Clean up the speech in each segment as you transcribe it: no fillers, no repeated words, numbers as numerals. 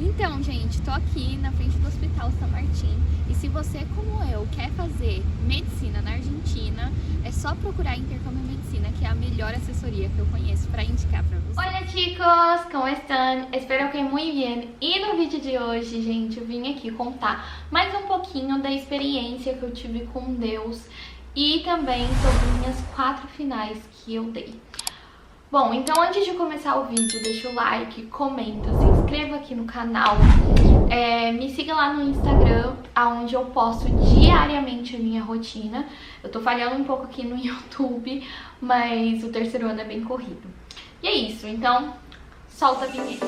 Então, gente, tô aqui na frente do Hospital São Martin e se você, como eu, quer fazer medicina na Argentina, é só procurar a Intercambio Medicina, que é a melhor assessoria que eu conheço para indicar para você. Hola chicos, ¿cómo están? Espero que muy bien. E no vídeo de hoje, gente, eu vim aqui contar mais um pouquinho da experiência que eu tive com Deus e também sobre minhas 4 finais que eu dei. Bom, então antes de começar o vídeo, deixa o like, comenta, se inscreva aqui no canal, me siga lá no Instagram, onde eu posto diariamente a minha rotina. Eu tô falhando um pouco aqui no YouTube, mas o terceiro ano é bem corrido. E é isso, então solta a vinheta.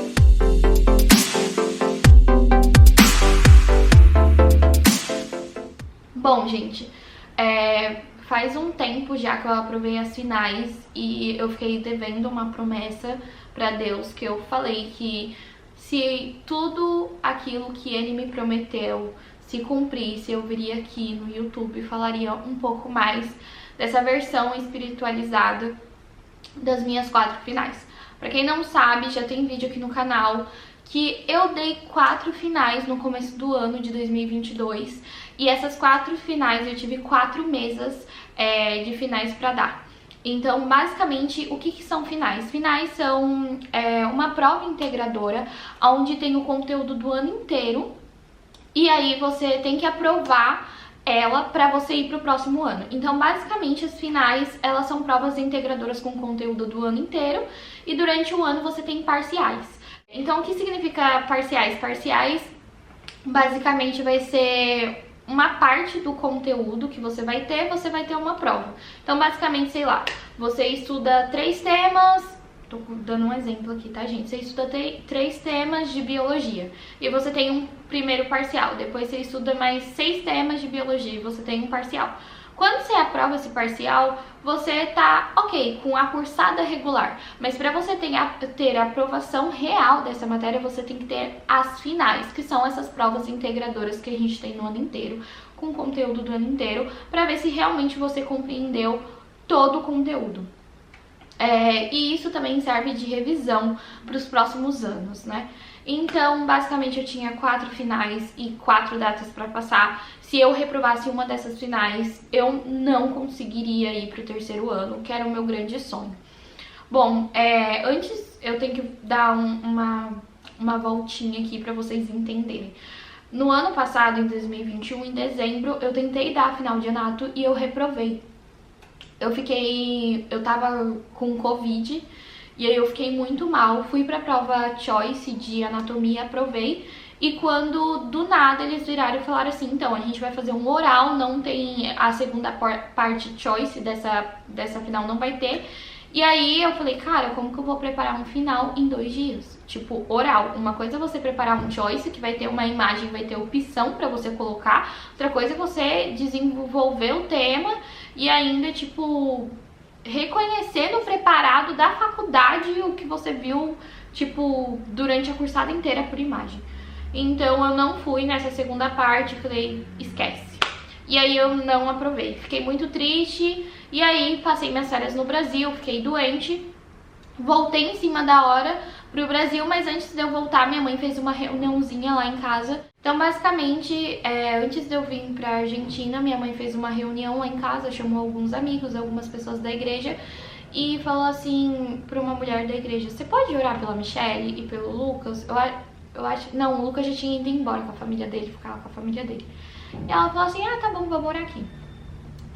Bom, gente, faz um tempo já que eu aprovei as finais e eu fiquei devendo uma promessa pra Deus, que eu falei que se tudo aquilo que Ele me prometeu se cumprisse, eu viria aqui no YouTube e falaria um pouco mais dessa versão espiritualizada das minhas 4 finais. Pra quem não sabe, já tem vídeo aqui no canal que eu dei 4 finais no começo do ano de 2022 e essas 4 finais eu tive 4 mesas de finais pra dar. Então, basicamente, o que são finais? Finais são uma prova integradora onde tem o conteúdo do ano inteiro e aí você tem que aprovar ela para você ir para o próximo ano. Então, basicamente, as finais, elas são provas integradoras com conteúdo do ano inteiro e durante o ano você tem parciais. Então, o que significa parciais? Parciais, basicamente, vai ser uma parte do conteúdo que você vai ter uma prova. Então, basicamente, sei lá, você estuda 3 temas... Tô dando um exemplo aqui, tá, gente? Você estuda 3 temas de biologia e você tem um primeiro parcial. Depois você estuda mais 6 temas de biologia e você tem um parcial. Quando você aprova esse parcial, você tá ok com a cursada regular. Mas para você ter a aprovação real dessa matéria, você tem que ter as finais, que são essas provas integradoras que a gente tem no ano inteiro, com conteúdo do ano inteiro, para ver se realmente você compreendeu todo o conteúdo. E isso também serve de revisão para os próximos anos, né? Então, basicamente, eu tinha 4 finais e 4 datas para passar. Se eu reprovasse uma dessas finais, eu não conseguiria ir para o terceiro ano, que era o meu grande sonho. Bom, antes eu tenho que dar uma voltinha aqui para vocês entenderem. No ano passado, em 2021, em dezembro, eu tentei dar a final de anato e eu reprovei. Eu tava com Covid e aí eu fiquei muito mal, fui pra prova Choice de anatomia, aprovei. E quando do nada eles viraram e falaram assim, então a gente vai fazer um oral, não tem a segunda parte Choice dessa final, não vai ter. E aí eu falei, cara, como que eu vou preparar um final em 2 dias? Tipo, oral. Uma coisa é você preparar um choice, que vai ter uma imagem, vai ter opção pra você colocar. Outra coisa é você desenvolver o tema e ainda, tipo, reconhecer no preparado da faculdade o que você viu, tipo, durante a cursada inteira por imagem. Então eu não fui nessa segunda parte, falei, esquece. E aí eu não aprovei. Fiquei muito triste. E aí passei minhas férias no Brasil, fiquei doente. Voltei em cima da hora pro Brasil, mas antes de eu voltar, minha mãe fez uma reuniãozinha lá em casa. Então, basicamente, antes de eu vir pra Argentina, minha mãe fez uma reunião lá em casa, chamou alguns amigos, algumas pessoas da igreja e falou assim pra uma mulher da igreja, você pode orar pela Michelle e pelo Lucas? Eu acho... Não, o Lucas já tinha ido embora com a família dele, ficava com a família dele. E ela falou assim, tá bom, vamos orar aqui.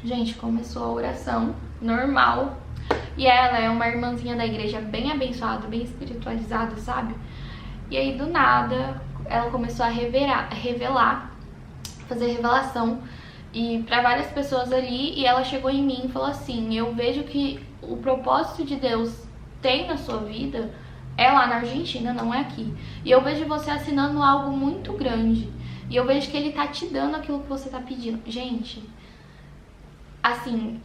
Gente, começou a oração normal. E ela é uma irmãzinha da igreja bem abençoada, bem espiritualizada, sabe? E aí, do nada, ela começou a revelar, fazer revelação e para várias pessoas ali. E ela chegou em mim e falou assim, eu vejo que o propósito de Deus tem na sua vida é lá na Argentina, não é aqui. E eu vejo você assinando algo muito grande. E eu vejo que Ele tá te dando aquilo que você tá pedindo. Gente, assim...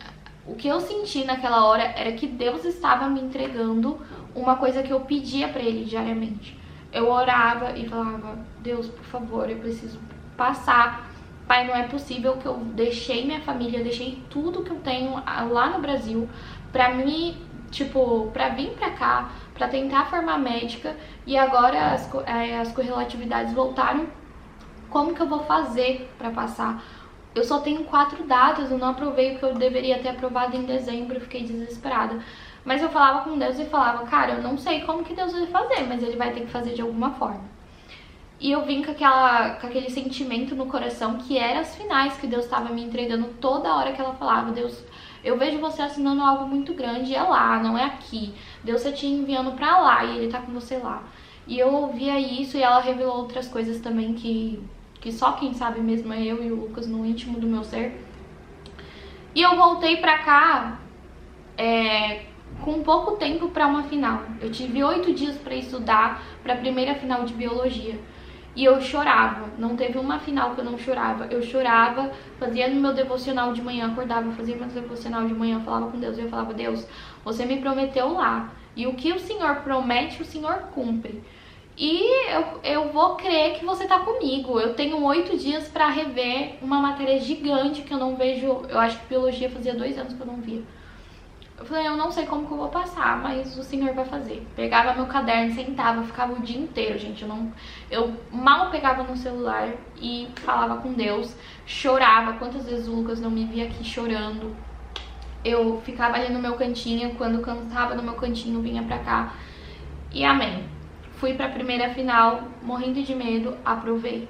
O que eu senti naquela hora era que Deus estava me entregando uma coisa que eu pedia pra Ele diariamente. Eu orava e falava, Deus, por favor, eu preciso passar. Pai, não é possível que eu deixei minha família, deixei tudo que eu tenho lá no Brasil pra mim, tipo, pra vir pra cá, para tentar formar médica e agora as correlatividades voltaram. Como que eu vou fazer para passar? Eu só tenho 4 datas, eu não aprovei o que eu deveria ter aprovado em dezembro, eu fiquei desesperada. Mas eu falava com Deus e falava, cara, eu não sei como que Deus vai fazer, mas Ele vai ter que fazer de alguma forma. E eu vim com aquele sentimento no coração que eram as finais que Deus estava me entregando toda hora que ela falava, Deus, eu vejo você assinando algo muito grande, é lá, não é aqui. Deus está te enviando pra lá e Ele tá com você lá. E eu ouvia isso e ela revelou outras coisas também que só quem sabe mesmo é eu e o Lucas no íntimo do meu ser. E eu voltei pra cá com pouco tempo pra uma final. Eu tive 8 dias pra estudar pra primeira final de biologia. E eu chorava, não teve uma final que eu não chorava. Eu chorava, fazia no meu devocional de manhã, acordava, fazia meu devocional de manhã, falava com Deus. E eu falava, Deus, você me prometeu lá. E o que o Senhor promete, o Senhor cumpre. E eu vou crer que você tá comigo. Eu tenho 8 dias pra rever uma matéria gigante que eu não vejo. Eu acho que biologia fazia 2 anos que eu não via. Eu falei, eu não sei como que eu vou passar, mas o Senhor vai fazer. Pegava meu caderno, sentava, ficava o dia inteiro, gente. Eu mal pegava no celular e falava com Deus. Chorava. Quantas vezes o Lucas não me via aqui chorando. Eu ficava ali no meu cantinho. Quando cansava no meu cantinho, vinha pra cá. E amém. Fui pra primeira final, morrendo de medo, aprovei.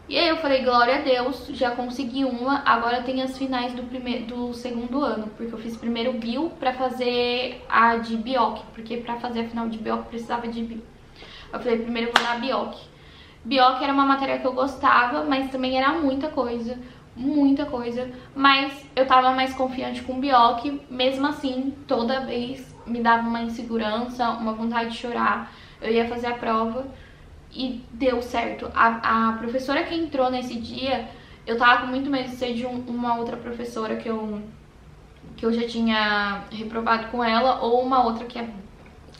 E aí eu falei, glória a Deus, já consegui uma, agora tem as finais do segundo ano, porque eu fiz primeiro bio pra fazer a de Bioc, porque pra fazer a final de Bioc precisava de bio. Eu falei, primeiro eu vou dar Bioc. Bioc era uma matéria que eu gostava, mas também era muita coisa, mas eu tava mais confiante com Bioc, mesmo assim, toda vez me dava uma insegurança, uma vontade de chorar, eu ia fazer a prova. E deu certo. A professora que entrou nesse dia, eu tava com muito medo de ser de uma outra professora que eu já tinha reprovado com ela, ou uma outra que é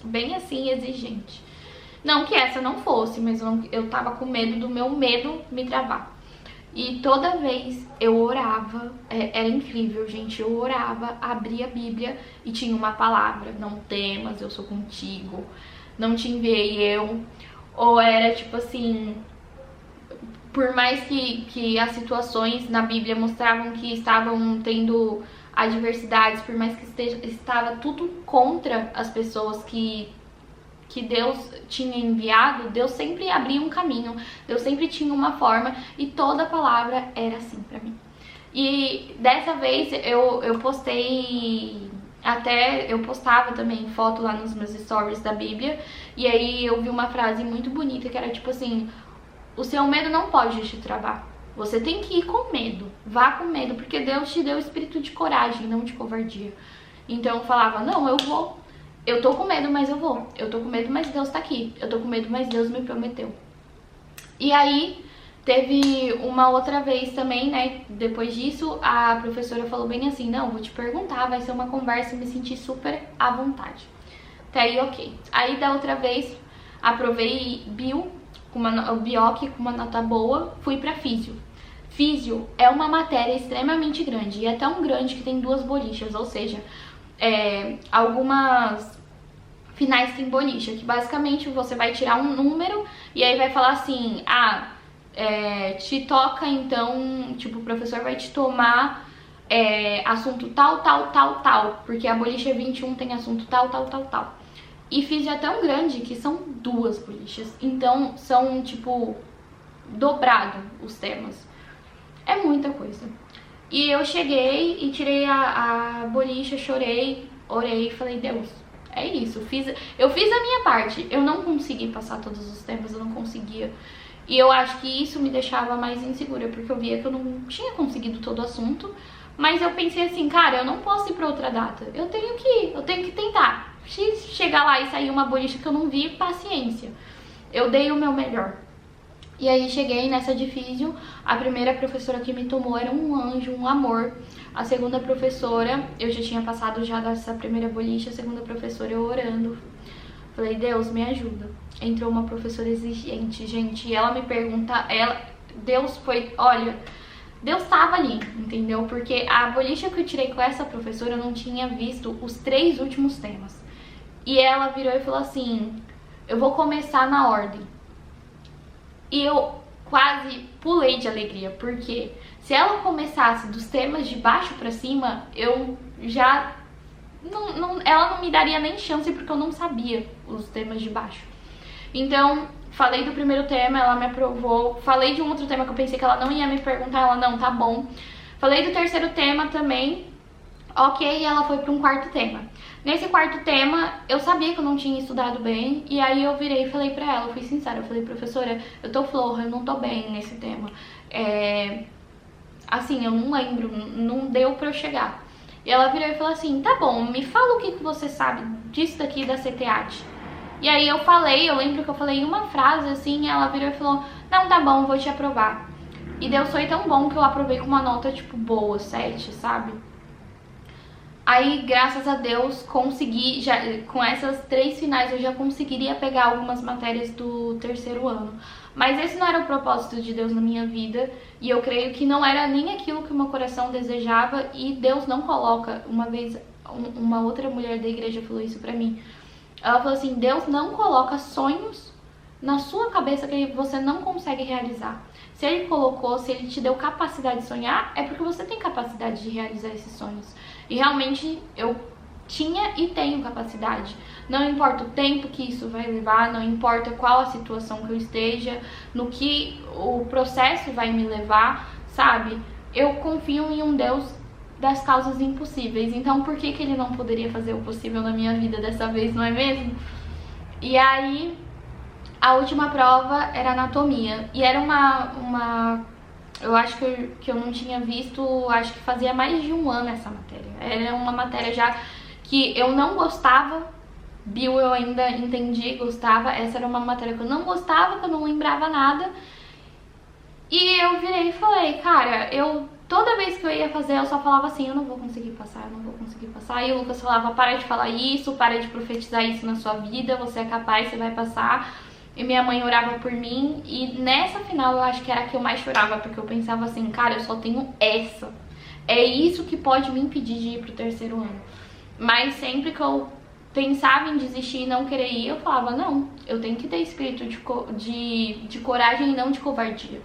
bem assim exigente. Não que essa não fosse, mas eu tava com medo do meu medo me travar. E toda vez eu orava, era incrível, gente, eu orava, abria a Bíblia e tinha uma palavra, não temas, eu sou contigo, não te enviei eu. Ou era tipo assim, por mais que as situações na Bíblia mostravam que estavam tendo adversidades, por mais que estava tudo contra as pessoas que Deus tinha enviado, Deus sempre abria um caminho, Deus sempre tinha uma forma e toda palavra era assim pra mim. E dessa vez eu postei... Até eu postava também foto lá nos meus stories da Bíblia. E aí eu vi uma frase muito bonita que era tipo assim, o seu medo não pode te travar. Você tem que ir com medo. Vá com medo, porque Deus te deu espírito de coragem, não de covardia. Então eu falava, não, eu vou. Eu tô com medo, mas eu vou. Eu tô com medo, mas Deus tá aqui. Eu tô com medo, mas Deus me prometeu. E aí... teve uma outra vez também, né, depois disso, a professora falou bem assim, não, vou te perguntar, vai ser uma conversa e me senti super à vontade. Até aí, ok. Aí, da outra vez, aprovei o Bioc com uma nota boa, fui pra Físio. Físio é uma matéria extremamente grande, e é tão grande que tem 2 bolichas, ou seja, algumas finais tem bolicha, que basicamente você vai tirar um número e aí vai falar assim, te toca então, tipo, o professor vai te tomar assunto tal, porque a boliche 21 tem assunto tal. E Físio é tão grande que são 2 bolichas, então são, tipo, dobrado os temas. É muita coisa. E eu cheguei e tirei a bolicha, chorei, orei e falei, Deus, é isso, eu fiz a minha parte. Eu não consegui passar todos os temas, eu não conseguia. E eu acho que isso me deixava mais insegura, porque eu via que eu não tinha conseguido todo o assunto. Mas eu pensei assim, cara, eu não posso ir pra outra data. Eu tenho que ir, eu tenho que tentar. Se chegar lá e sair uma boliche que eu não vi, paciência. Eu dei o meu melhor. E aí cheguei nessa de Físio, a primeira professora que me tomou era um anjo, um amor. A segunda professora, eu já tinha passado já dessa primeira boliche, a segunda professora eu orando. Falei, Deus, me ajuda. Entrou uma professora exigente, gente, e ela me pergunta, Deus tava ali, entendeu? Porque a boliche que eu tirei com essa professora, eu não tinha visto os 3 últimos temas. E ela virou e falou assim, eu vou começar na ordem. E eu quase pulei de alegria, porque se ela começasse dos temas de baixo pra cima, eu já... ela não me daria nem chance, porque eu não sabia os temas de baixo. Então, falei do primeiro tema, ela me aprovou. Falei de um outro tema que eu pensei que ela não ia me perguntar, ela, não, tá bom. Falei do terceiro tema também, ok, e ela foi para um quarto tema. Nesse quarto tema, eu sabia que eu não tinha estudado bem, e aí eu virei e falei pra ela, eu fui sincera, eu falei, professora, eu tô florra, eu não tô bem nesse tema. Assim, eu não lembro, não deu pra eu chegar. E ela virou e falou assim, tá bom, me fala o que você sabe disso daqui da CTAD. E aí eu falei, eu lembro que eu falei uma frase assim, e ela virou e falou, não, tá bom, vou te aprovar. E Deus foi tão bom que eu aprovei com uma nota, tipo, boa, 7, sabe? Aí, graças a Deus, consegui, já, com essas 3 finais eu já conseguiria pegar algumas matérias do terceiro ano. Mas esse não era o propósito de Deus na minha vida, e eu creio que não era nem aquilo que o meu coração desejava, e Deus não coloca. Uma vez, uma outra mulher da igreja falou isso pra mim. Ela falou assim, Deus não coloca sonhos na sua cabeça que você não consegue realizar. Se Ele colocou, se Ele te deu capacidade de sonhar, é porque você tem capacidade de realizar esses sonhos. E realmente eu tinha e tenho capacidade. Não importa o tempo que isso vai levar, não importa qual a situação que eu esteja, no que o processo vai me levar, sabe? Eu confio em um Deus das causas impossíveis. Então por que Ele não poderia fazer o possível na minha vida dessa vez, não é mesmo? E aí, a última prova era anatomia. E era eu acho que eu não tinha visto, acho que fazia mais de um ano essa matéria. Era uma matéria já que eu não gostava. Bio eu ainda entendi, gostava. Essa era uma matéria que eu não gostava, que eu não lembrava nada. E eu virei e falei, cara, toda vez que eu ia fazer, eu só falava assim, eu não vou conseguir passar, eu não vou conseguir passar. E o Lucas falava, para de falar isso, para de profetizar isso na sua vida, você é capaz, você vai passar. E minha mãe orava por mim, e nessa final eu acho que era a que eu mais chorava, porque eu pensava assim, cara, eu só tenho essa. É isso que pode me impedir de ir pro terceiro ano. Mas sempre que eu pensava em desistir e não querer ir, eu falava, não, eu tenho que ter espírito de coragem e não de covardia.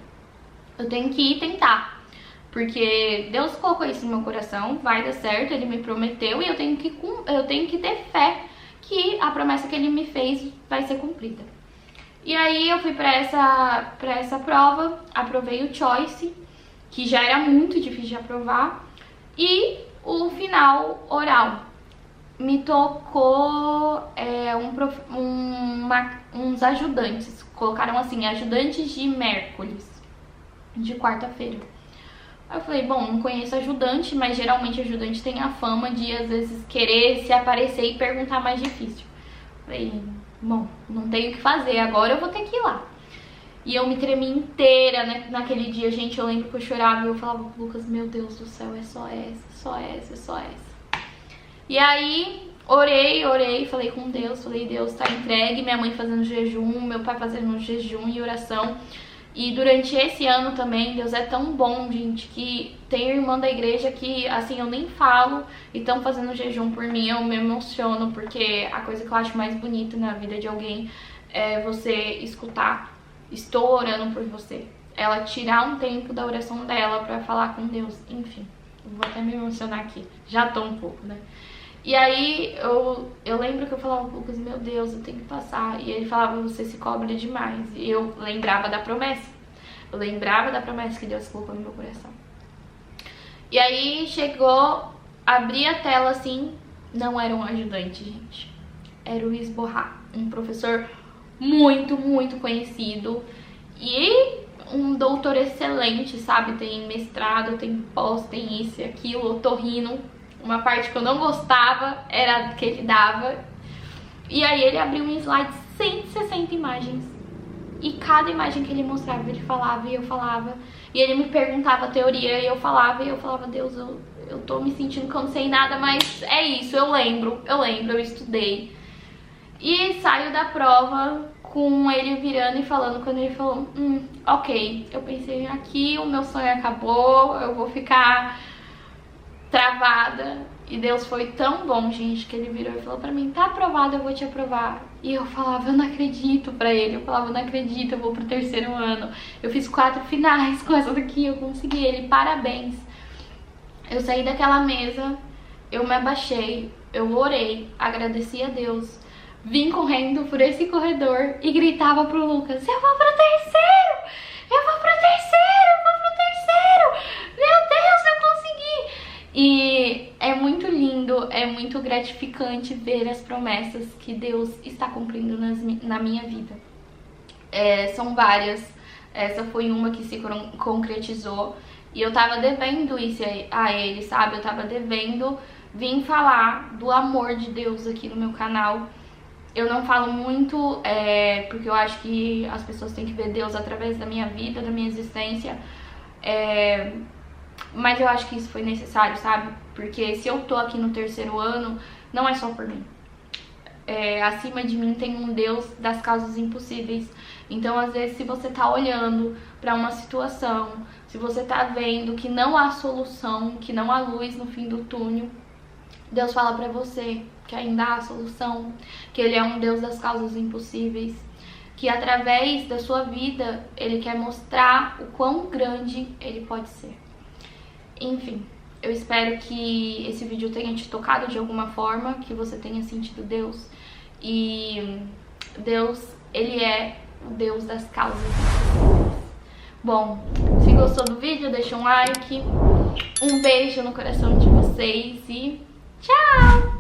Eu tenho que ir tentar, porque Deus colocou isso no meu coração, vai dar certo, Ele me prometeu, e eu tenho que ter fé que a promessa que Ele me fez vai ser cumprida. E aí eu fui pra essa prova, aprovei o Choice, que já era muito difícil de aprovar, e o final oral. Me tocou uns ajudantes, colocaram assim, ajudantes de Mércoles, de quarta-feira. Aí eu falei, bom, não conheço ajudante, mas geralmente ajudante tem a fama de, às vezes, querer se aparecer e perguntar mais difícil. Falei, bom, não tenho o que fazer, agora eu vou ter que ir lá. E eu me tremi inteira, né, naquele dia, gente, eu lembro que eu chorava e eu falava pro Lucas, meu Deus do céu, é só essa, só essa, só essa. E aí, orei, falei com Deus, falei, Deus, tá entregue, minha mãe fazendo jejum, meu pai fazendo jejum e oração. E durante esse ano também, Deus é tão bom, gente, que tem irmã da igreja que, assim, eu nem falo e estão fazendo jejum por mim, eu me emociono, porque a coisa que eu acho mais bonita na vida de alguém é você escutar, estou orando por você. Ela tirar um tempo da oração dela pra falar com Deus, enfim, vou até me emocionar aqui, já tô um pouco, né? E aí eu lembro que eu falava pro Lucas, meu Deus, eu tenho que passar. E ele falava, você se cobra demais. E eu lembrava da promessa. Eu lembrava da promessa que Deus colocou no meu coração. E aí chegou, abri a tela assim, não era um ajudante, gente. Era o Esborrar, um professor muito, muito conhecido. E um doutor excelente, sabe? Tem mestrado, tem pós, tem isso e aquilo, otorrino. Uma parte que eu não gostava era que ele dava. E aí ele abriu um slide, 160 imagens. E cada imagem que ele mostrava, ele falava e eu falava. E ele me perguntava a teoria e eu falava, Deus, eu tô me sentindo que eu não sei nada, mas é isso, eu lembro, eu estudei. E saio da prova com ele virando e falando, quando ele falou, ok, eu pensei, aqui o meu sonho acabou, eu vou ficar travada. E Deus foi tão bom, gente, que ele virou e falou pra mim, tá aprovado, eu vou te aprovar. E eu falava, eu não acredito pra ele. Eu falava, eu não acredito, eu vou pro 3º ano. Eu fiz 4 finais com essa daqui, eu consegui. Ele, parabéns. Eu saí daquela mesa, eu me abaixei, eu orei, agradeci a Deus. Vim correndo por esse corredor e gritava pro Lucas, eu vou pro 3º! Eu vou pro 3º! Eu vou pro 3º! Meu Deus, eu consegui! E é muito lindo, é muito gratificante ver as promessas que Deus está cumprindo na minha vida. São várias, essa foi uma que se concretizou e eu tava devendo isso a ele, sabe? Eu tava devendo vir falar do amor de Deus aqui no meu canal. Eu não falo muito, porque eu acho que as pessoas têm que ver Deus através da minha vida, da minha existência. Mas eu acho que isso foi necessário, sabe? Porque se eu tô aqui no 3º ano, não é só por mim. Acima de mim tem um Deus das causas impossíveis. Então, às vezes, se você tá olhando pra uma situação, se você tá vendo que não há solução, que não há luz no fim do túnel, Deus fala pra você que ainda há solução, que Ele é um Deus das causas impossíveis, que através da sua vida, Ele quer mostrar o quão grande Ele pode ser. Enfim, eu espero que esse vídeo tenha te tocado de alguma forma, que você tenha sentido Deus. E Deus, Ele é o Deus das causas impossíveis. Bom, se gostou do vídeo, deixa um like, um beijo no coração de vocês e tchau!